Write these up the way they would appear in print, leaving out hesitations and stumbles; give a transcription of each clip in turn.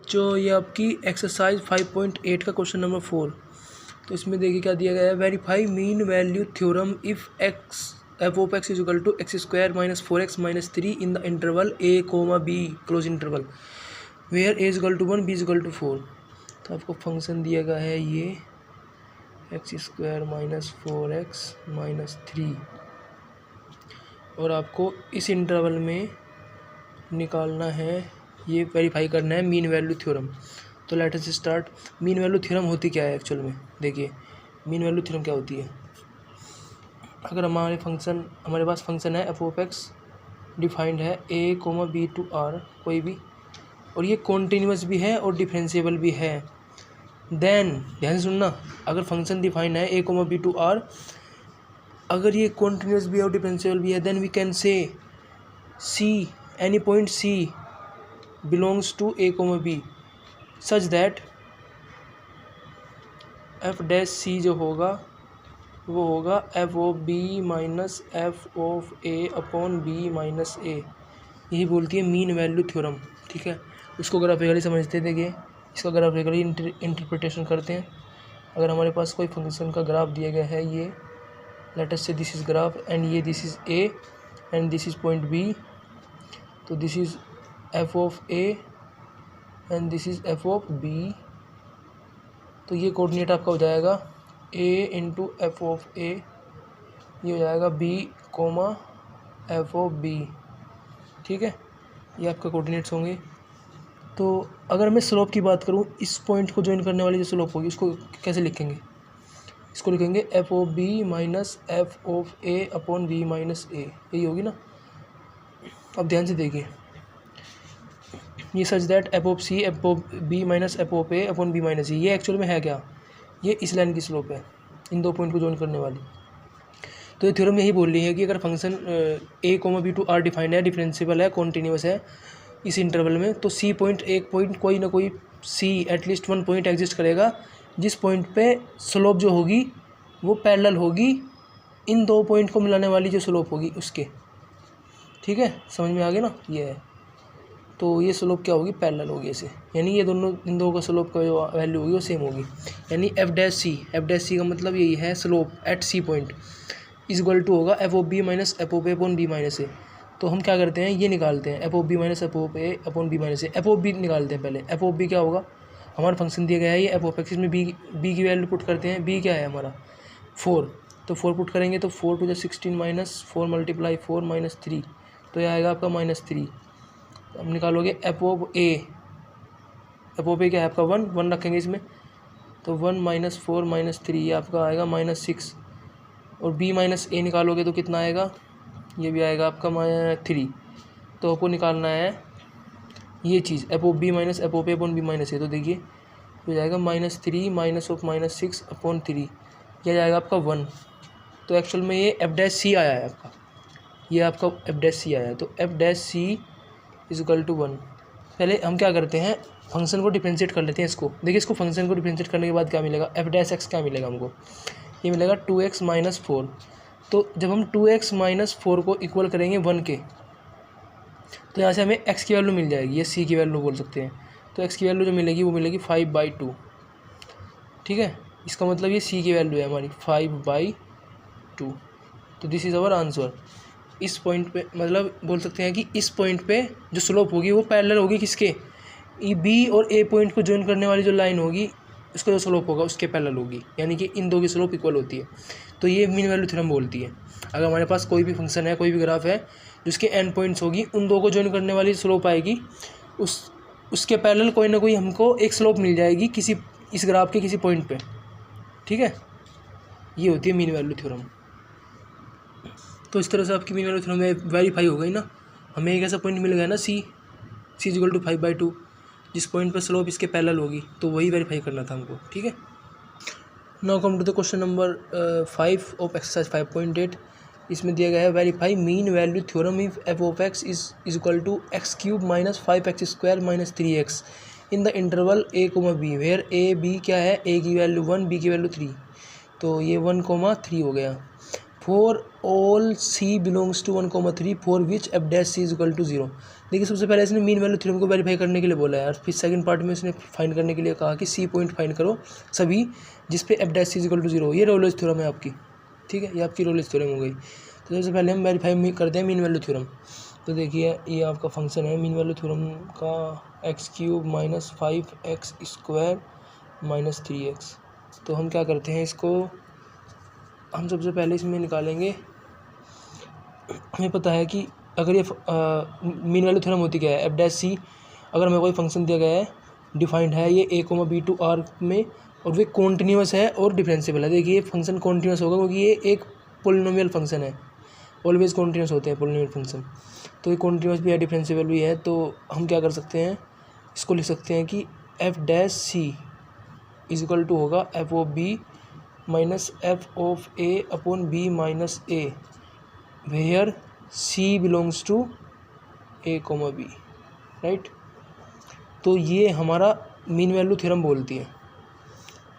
बच्चों ये आपकी एक्सरसाइज 5.8 का क्वेश्चन नंबर 4। तो इसमें देखिए क्या दिया गया है, verify mean value theorem if f of x is equal to x square minus 4x minus 3 in the interval a comma b close interval where a is equal to 1 b is equal to 4। तो आपको function दिया गया है ये x square minus 4x minus 3 और आपको इस interval में निकालना है, ये वेरीफाई करना है मीन वैल्यू थ्योरम। तो let us start. Mean value theorem होती क्या है एक्चुअल में, देखिए मीन वैल्यू थ्योरम क्या होती है। अगर हमारे पास फंक्शन है एफ ऑफ एक्स डिफाइंड है a comma b to r कोई भी, और ये कॉन्टीन्यूअस भी है और डिफरेंशिएबल भी है। देन ध्यान से सुनना, अगर फंक्शन डिफाइंड है a comma b to r, अगर ये कॉन्टीन्यूअस भी है और डिफरेंशिएबल भी है, then we can say c any point c belongs to a comma b such that f dash c जो होगा वो होगा f of b minus f of a upon b minus a. यही बोलती है मीन वैल्यू थ्योरम। ठीक है, उसको ग्राफिकली समझते देखिए, इसका ग्राफिकली इंटरप्रिटेशन करते हैं। अगर हमारे पास कोई फंक्शन का ग्राफ दिया गया है, ये let us say this is graph and ये this is a and this is point b, तो this is f of a and this is f of b. तो ये कोऑर्डिनेट आपका हो जाएगा a into f of a, ये हो जाएगा b comma f of b. ठीक है, ये आपका कोऑर्डिनेट्स होंगे। तो अगर मैं स्लोप की बात करूँ, इस पॉइंट को ज्वाइन करने वाली जो स्लोप होगी उसको कैसे लिखेंगे, इसको लिखेंगे f of b minus f of a upon b minus a, यही होगी ना। अब ध्यान से देखिए, ये such that f of c f of b minus f of a upon b minus a, ये एक्चुअल में है क्या, ये इस लाइन की स्लोप है इन दो पॉइंट को ज्वाइन करने वाली। तो ये थ्योरम यही बोल रही है कि अगर function a comma b to r defined है, डिफरेंशिएबल है, कॉन्टीन्यूअस है इस इंटरवल में, तो सी पॉइंट एक पॉइंट कोई ना कोई सी एटलीस्ट वन पॉइंट एग्जिस्ट करेगा जिस पॉइंट पे स्लोप जो होगी वो पैरेलल होगी इन दो पॉइंट को मिलाने वाली जो स्लोप होगी उसके। ठीक है, समझ में आ गया ना, ये है। तो ये स्लोप क्या होगी, पैरेलल होगी ऐसे, यानी ये दोनों इन दो का स्लोप का जो वैल्यू होगी वो सेम होगी। यानी एफ डैश सी का मतलब यही है slope at c point is equal to होगा f of b minus f of पे अपॉन बी माइनस ए। तो हम क्या करते हैं, ये निकालते हैं f of b minus f of पे upon b minus a. F of b निकालते हैं पहले। एफ ओ बी क्या होगा, हमारा फंक्शन दिया गया है ये एफ ओ एक्स, इसमें बी की वैल्यू पुट करते हैं। बी क्या है हमारा 4, तो 4 पुट करेंगे तो 4 टू जो 16 माइनस 4 मल्टीप्लाई 4 माइनस 3, तो यह आएगा आपका -3। अब निकालोगे f of a, f of a क्या है आपका 1 रखेंगे इसमें, तो 1 माइनस 4 माइनस 3 ये आपका आएगा -6। और बी माइनस ए निकालोगे तो कितना आएगा, ये भी आएगा आपका -3। तो आपको निकालना है ये चीज़ f of b minus f of a upon b minus a. तो देखिए हो जाएगा -3 माइनस ऑफ -6 अपॉन 3, यह जाएगा आपका 1। तो एक्चुअल में ये एफ डैश सी आया है आपका, ये आपका एफ डैश सी आया है। तो f dash C is equal to 1। पहले हम क्या करते हैं, फंक्शन को डिफरेंशिएट कर लेते हैं इसको। देखिए इसको फंक्शन को डिफरेंशिएट करने के बाद क्या मिलेगा, एफ डैश एक्स क्या मिलेगा हमको, ये मिलेगा 2x माइनस 4। तो जब हम 2x माइनस 4 को इक्वल करेंगे 1 के, तो यहाँ से हमें x की वैल्यू मिल जाएगी, ये c की वैल्यू बोल सकते हैं। तो x की वैल्यू जो मिलेगी वो मिलेगी 5/2। ठीक है, इसका मतलब ये c की वैल्यू है हमारी 5/2। तो दिस इज़ आवर आंसर। इस पॉइंट पे मतलब बोल सकते हैं कि इस पॉइंट पे जो स्लोप होगी वो पैरेलल होगी किसके, बी और ए पॉइंट को ज्वाइन करने वाली जो लाइन होगी उसका जो स्लोप होगा उसके पैरेलल होगी, यानी कि इन दो की स्लोप इक्वल होती है। तो ये मीन वैल्यू थ्योरम बोलती है। अगर हमारे पास कोई भी फंक्शन है, कोई भी ग्राफ है जिसके एंड पॉइंट्स होगी, उन दो को ज्वाइन करने वाली स्लोप आएगी, उसके पैरेलल कोई ना कोई हमको एक स्लोप मिल जाएगी किसी इस ग्राफ के किसी पॉइंट पे। ठीक है, ये होती है मीन वैल्यू थ्योरम। तो इस तरह से आपकी मीन वैल्यू थ्योरम में वेरीफाई हो गई ना। हमें एक ऐसा पॉइंट मिल गया ना सी इज इक्वल टू 5/2, जिस पॉइंट पर स्लोप इसके पैरेलल होगी, तो वही वेरीफाई करना था हमको। ठीक है, now come to the question number 5 of exercise 5.8। इसमें दिया गया है verify mean value theorem if f of x is equal to x cube minus 5x square minus 3x in the interval a comma b where a b क्या है, a की value 1 b की value 3। तो ये 1, 3 हो गया। For all c belongs to 1,3 for which F dash C is equal to 0। देखिए सबसे पहले इसने मीन वैल्यू थ्योरम को वेरीफाई करने के लिए बोला है, और फिर सेकंड पार्ट में इसने फाइंड करने के लिए कहा कि सी पॉइंट फाइंड करो सभी जिस पे f dash C is equal to 0। ये रोलेज थ्योरम है आपकी, ठीक है, ये आपकी रोलेज थ्योरम हो गई। तो सबसे पहले हम वेरीफाई करते हैं मीन वैल्यू थ्योरम। तो देखिए ये आपका फंक्शन है मीन वैल्यू थ्योरम का, x³ minus 5x² minus 3x। तो हम क्या करते हैं, इसको हम सबसे पहले इसमें निकालेंगे। हमें पता है कि अगर ये मीन वैल्यू थ्योरम होती क्या है, एफ डैश सी अगर हमें कोई फंक्शन दिया गया है, डिफाइंड है ये a,b टू आर में, और वे कॉन्टिन्यूस है और डिफरेंशिएबल है। देखिए ये फंक्शन कॉन्टिन्यूस होगा क्योंकि ये एक पोलिनोमियल फंक्शन है, ऑलवेज कॉन्टिन्यूस होते हैं पोलिनोमियल फंक्शन। तो ये कॉन्टिन्यूस भी है, डिफरेंशिएबल भी है। तो हम क्या कर सकते हैं, इसको लिख सकते हैं कि F dash C is equal to होगा f of b minus f of a upon b minus a, where c belongs to a comma b, right. तो ये हमारा मीन वैल्यू थ्योरम बोलती है,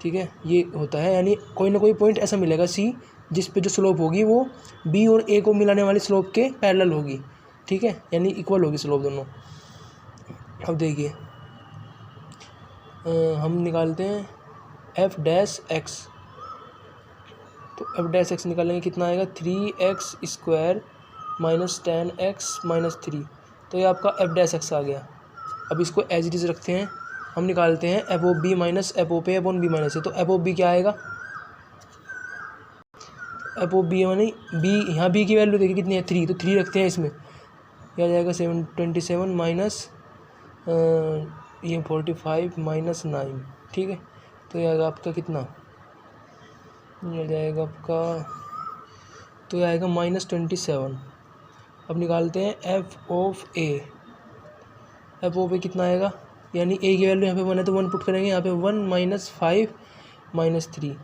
ठीक है, ये होता है। यानी कोई ना कोई पॉइंट ऐसा मिलेगा सी जिस पे जो स्लोप होगी वो बी और ए को मिलाने वाली स्लोप के पैरेलल होगी, ठीक है, यानी इक्वल होगी स्लोप दोनों। अब देखिए हम निकालते हैं एफ डैश एक्स। तो एफ डैश एक्स निकालेंगे, कितना आएगा 3x² माइनस 10x माइनस 3। तो ये आपका एफ डैश एक्स आ गया। अब इसको एज इट इज़ रखते हैं, हम निकालते हैं f of b minus f of a upon b minus a. तो एफ ऑफ बी क्या आएगा, एफ ऑफ बी यानी बी, यहाँ बी की वैल्यू देखिए कितनी है 3, तो 3 रखते हैं इसमें, यह आ जाएगा 27 माइनस ये 45 माइनस 9, ठीक है। तो यह आएगा आपका कितना, यह जाएगा आपका, तो यह आएगा -27। अब निकालते हैं f of a. F of a कितना आएगा, यानी ए की वैल्यू यहाँ पे 1 है तो 1 पुट करेंगे, यहाँ पे 1 माइनस 5 माइनस 3,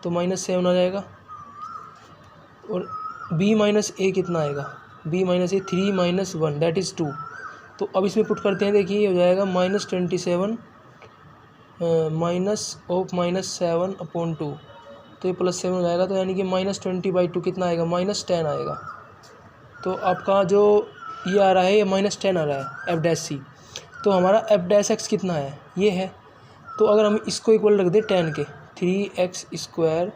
तो -7 आ जाएगा। और b माइनस ए कितना आएगा, b minus A 3 minus 1 that is 2। तो अब इसमें पुट करते हैं, देखिए ये हो जाएगा -27 माइनस ऑफ -7 अपॉन 2, तो ये +7 हो जाएगा। तो यानी कि -20/2 कितना आएगा, -10 आएगा। तो आपका जो ये आ रहा है, ये -10 आ रहा है एफ डैश सी। तो हमारा एफ डैश एक्स कितना है, ये है। तो अगर हम इसको इक्वल रख दें 10 के, 3x²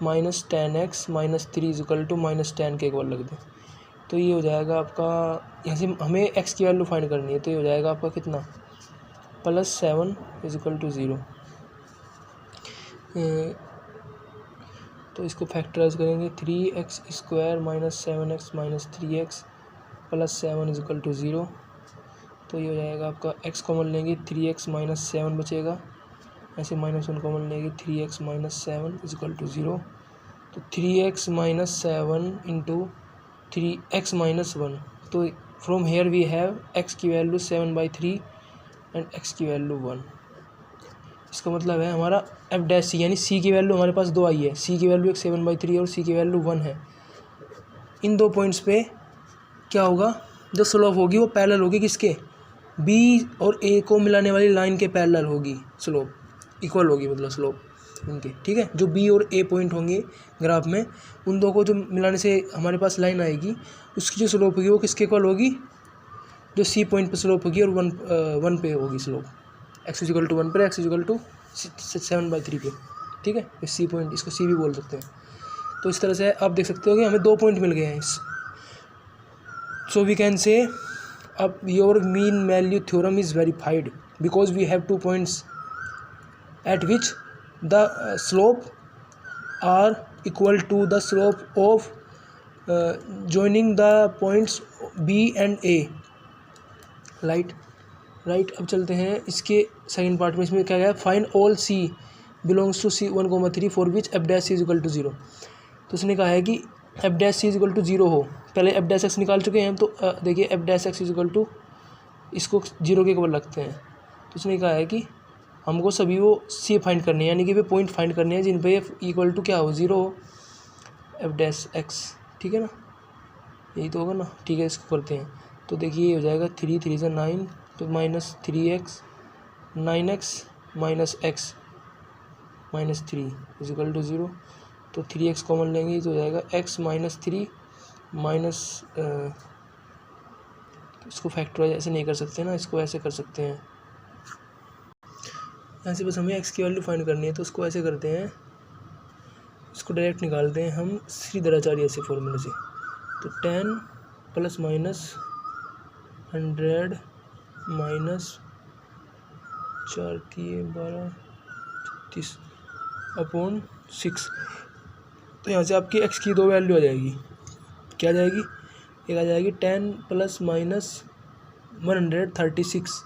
minus 10x minus 3 is equal to -10 के इक्वल रख दें, तो ये हो जाएगा आपका, यहाँ से हमें x की वैल्यू फाइंड करनी है। तो ये हो जाएगा आपका कितना, +7 इज इक्वल टू 0। तो इसको फैक्टराइज करेंगे, 3x² माइनस 7x माइनस 3x plus 7 is equal to 0। तो ये हो जाएगा आपका, x कॉमन लेंगे 3x माइनस 7 बचेगा, ऐसे -1 कॉमन लेंगे 3x minus 7 is equal to 0। तो 3x minus 7 into 3x minus 1। तो from here we have x की वैल्यू 7/3 एंड x की वैल्यू 1। इसका मतलब है हमारा एफ डैश सी, यानी c की वैल्यू हमारे पास 2 आई है, c की वैल्यू एक 7/3 और c की वैल्यू 1 है। इन दो पॉइंट्स पे क्या होगा, जो स्लोप होगी वो पैरेलल होगी किसके, b और a को मिलाने वाली लाइन के पैरेलल होगी, स्लोप इक्वल होगी, मतलब स्लोप उनके, ठीक है। जो b और a पॉइंट होंगे ग्राफ में, उन दो को जो मिलाने से हमारे पास लाइन आएगी, उसकी जो स्लोप होगी वो किसके इक्वल होगी, जो c पॉइंट पर स्लोप होगी और 1 पे होगी slope, x is equal to 1 पर, x इज इक्वल टू 7/3 पे, ठीक है। तो c पॉइंट, इसको c भी बोल सकते हैं। तो इस तरह से आप देख सकते हो कि हमें 2 पॉइंट मिल गए हैं। सो वी कैन से अब your mean value theorem is verified because we have 2 points at which the slope are equal to the slope of joining the points B and A, right। अब चलते हैं इसके second part में। इसमें क्या है, find all C belongs to C 1,3 for which F dash C is equal to 0। तो उसने कहा है कि F dash C is equal to 0 हो। पहले एफ डैश एक्स निकाल चुके हैं, तो देखिए F dash X is equal to, इसको 0 के इक्वल रखते हैं। तो उसने कहा है कि हमको सभी वो सी फाइंड करनी है, यानी कि वे पॉइंट फाइंड करने हैं जिन पे इक्वल टू क्या हो, 0 हो, एफ डैश एक्स, ठीक है ना, यही तो होगा ना, ठीक है। इसको करते हैं, तो देखिए ये हो जाएगा 3 3 से 9, तो -3x 9x minus x minus 3 is equal to 0। तो 3x कॉमन लेंगे तो हो जाएगा x माइनस 3 माइनस, इसको फैक्टराइज ऐसे नहीं कर सकते ना, इसको ऐसे कर सकते हैं। यहाँ से बस हमें x की वैल्यू फाइंड करनी है, तो उसको ऐसे करते हैं, इसको डायरेक्ट निकालते हैं हम श्रीधराचार्य से फॉर्मूले से। तो 10 प्लस माइनस 100 माइनस 4 12 36 अपॉन 6। तो यहाँ से आपकी x की दो वैल्यू आ जाएगी, क्या आ जाएगी, एक आ जाएगी 10 प्लस माइनस 136,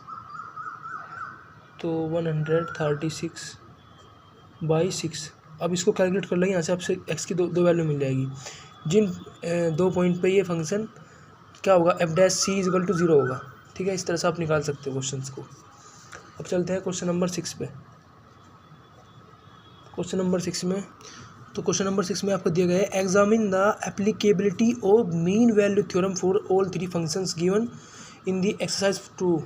तो 136/6। अब इसको कैलकुलेट कर लेंगे, यहाँ से आपसे x की दो वैल्यू मिल जाएगी। जिन दो पॉइंट पे ये फंक्शन क्या होगा, f'(c)=0 होगा। ठीक है, इस तरह से आप निकाल सकते हो क्वेश्चंस को। अब चलते हैं क्वेश्चन नंबर 6 पे। क्वेश्चन नंबर 6 में, तो क्वेश्चन नंबर 6 में आपको दिया गया है examine the applicability of mean value theorem for all 3 functions given in the exercise 2।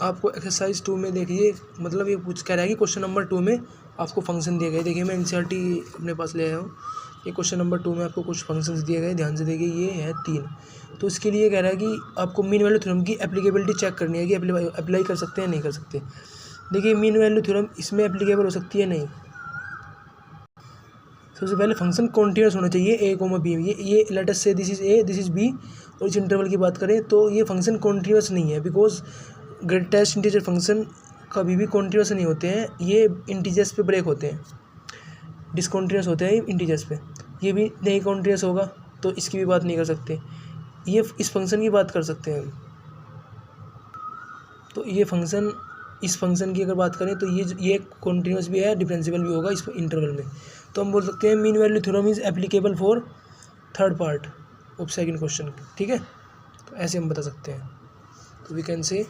आपको एक्सरसाइज 2 में देखिए, मतलब ये कह रहा है कि क्वेश्चन नंबर 2 में आपको फंक्शन दिए गए। देखिए मैं एनसीईआरटी अपने पास ले आया हूँ। ये क्वेश्चन नंबर 2 में आपको कुछ फंक्शंस दिए गए, ध्यान से देखिए, ये है 3। तो इसके लिए कह रहा है कि आपको मीन वैल्यू थ्योरम की एप्लीकेबिलिटी चेक करनी है कि अप्लाई कर सकते हैं नहीं कर सकते। देखिए मीन वैल्यू थ्योरम इसमें एप्लीकेबल हो सकती है नहीं। सबसे पहले फंक्शन कॉन्टिन्यूस होना चाहिए a, b। ये let us say this is a, this is b, और इस इंटरवल की बात करें तो ये फंक्शन कॉन्टिन्यूस नहीं है, बिकॉज ग्रेटेस्ट इंटीजर फंक्शन कभी भी कॉन्टिन्यूस नहीं होते हैं, ये इंटीजर्स पे ब्रेक होते हैं, डिसकॉन्टिन्यूस होते हैं इंटीजर्स पे। ये भी नहीं कॉन्टिन्यूस होगा तो इसकी भी बात नहीं कर सकते। ये इस फंक्शन की बात कर सकते हैं हम। तो ये फंक्शन, इस फंक्शन की अगर बात करें तो ये कॉन्टिन्यूस भी है, डिफरेंशिएबल भी होगा इस इंटरवल में। तो हम बोल सकते हैं mean value theorem is applicable for third part of second question. ठीक है, तो ऐसे हम बता सकते हैं। तो we can say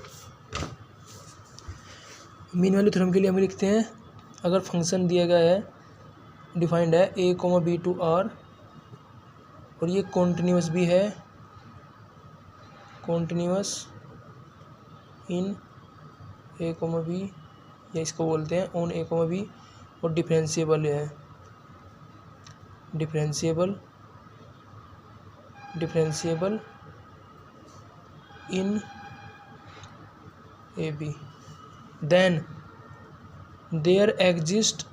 mean value theorem के लिए हम लिखते हैं, अगर फंक्शन दिया गया है, डिफाइंड है a, b टू r, और ये कॉन्टिन्यूस भी है, कॉन्टिन्यूस इन a, b, या इसको बोलते हैं ऑन a, b, और डिफरेंशिएबल है, differentiable in a, b, then there exist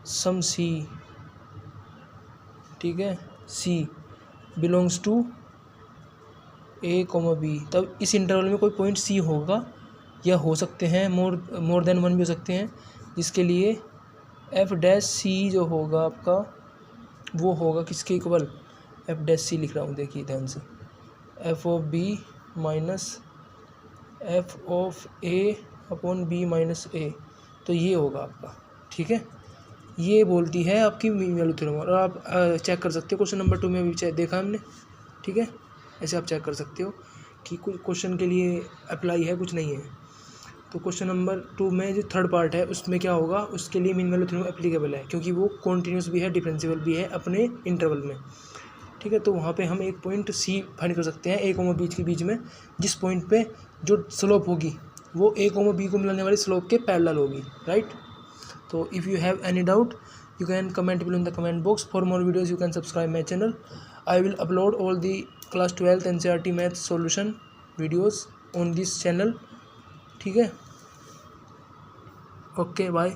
some c। ठीक है, c belongs to a, b। तब इस इंटरवल में कोई पॉइंट c होगा, या हो सकते हैं मोर देन 1 भी हो सकते हैं, जिसके लिए f' जो होगा आपका वो होगा किसके इक्वल, f' लिख रहा हूँ, देखिए ध्यान से, f(b) माइनस f(a)/b-a, तो ये होगा आपका। ठीक है, ये बोलती है आपकी मीन वैल्यू थ्योरम, और आप चेक कर सकते हो क्वेश्चन नंबर 2 में भी देखा हमने। ठीक है, ऐसे आप चेक कर सकते हो कि कुछ क्वेश्चन के लिए अप्लाई है, कुछ नहीं है। तो क्वेश्चन नंबर 2 में जो थर्ड पार्ट है उसमें क्या होगा, उसके लिए मीन वैल्यू थ्योरम एप्लीकेबल है, क्योंकि वो कॉन्टिन्यूस भी है, डिफरेंशिएबल भी है अपने इंटरवल में। ठीक है, तो वहाँ पे हम एक पॉइंट c फाइंड कर सकते हैं a, b के बीच में, जिस पॉइंट पे जो स्लोप होगी वो a, b को मिलाने वाली स्लोप के पैरेलल होगी, राइट। तो if you have any doubt you can comment below in the comment box. For more videos you can subscribe my channel. I will upload all the class 12th NCERT math solution videos on this channel. ठीक है, okay bye.